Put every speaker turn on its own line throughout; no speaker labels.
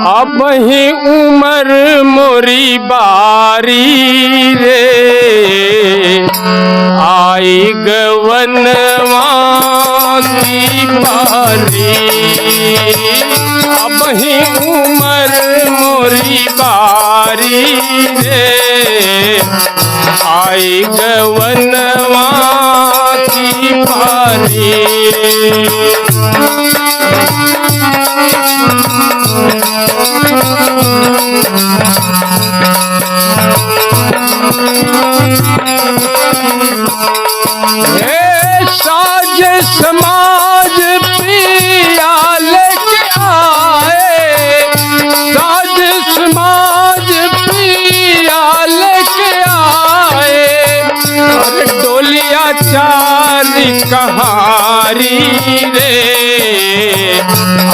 अब ही उमर मोरी बारी रे, आई गवनवा की बारी। अब ही उमर मोरी बारी रे, आई गवनवा की बारी। साज समाज पिया लेके आए, साज समाज पिया लेके आए, और डोलिया चारी कहारी रे,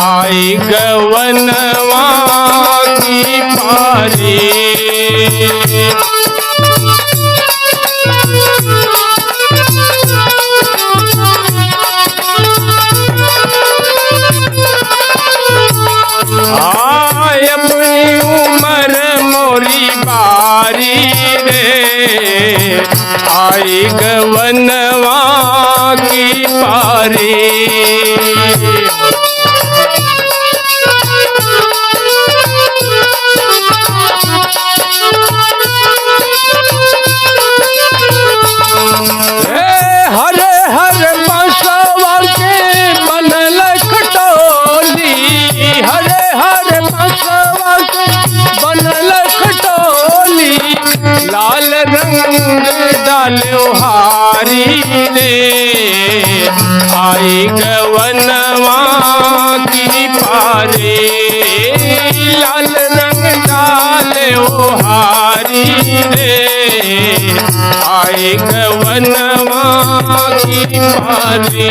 आई गवनवा की पारी। अपनी उमर मोरी बारी रे, आई गवनवा की पारी। हरे हरे बसवा के बनल खटोली, हरे हरे बसवा के बनल खटोली, लाल रंग डालो हारी रे, आई गवनवा की पारी। लाल रंग डालो हारी रे, आई गवनवा की पारी।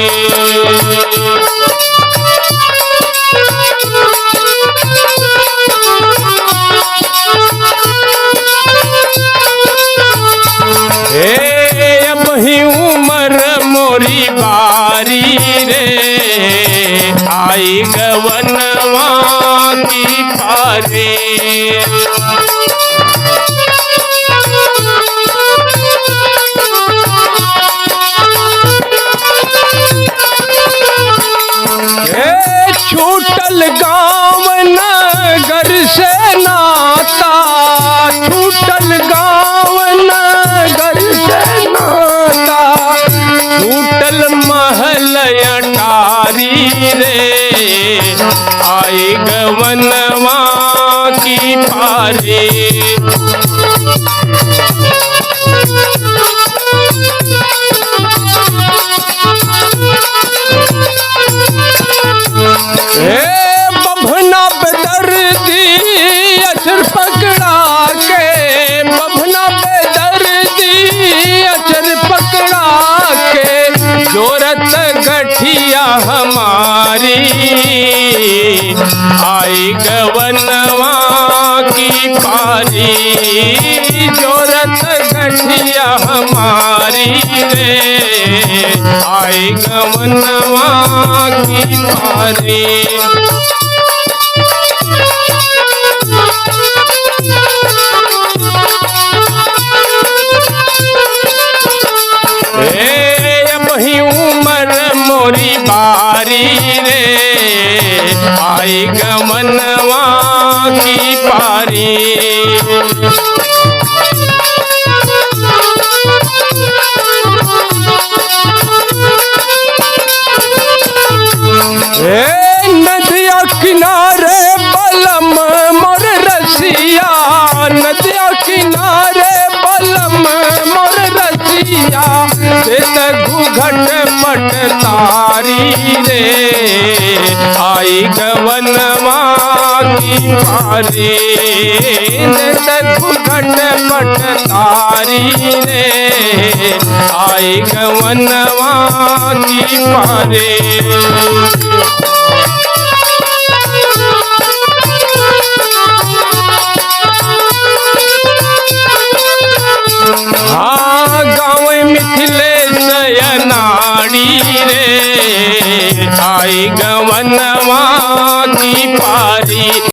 अब ही उमर मोरी बारी रे, आई गवनवा की पारी। छूटल गाँव नगर से नाता, छूटल गाँव नगर से नाता, छूटल महल अटारी रे, आई गवनवा की पारी। बभना बेदर्दी अचर पकड़ा के, बभना बेदर्दी अचर पकड़ा के, जोरत गठिया हमारी, आई गवनवा की पारी। जोरत गठिया हमारी रे, आई गवनवा की पारी। अब ही उमर मोरी बारी रे, आई गवनवा की पारी। नदिया किनारे बलम मोर रसिया, नदिया किनारे बलम मोर रसिया, घूघट पट तारी रे, आई गवनवा की पारी। घूघट पट तारी रे, आई गवनवा की पारी।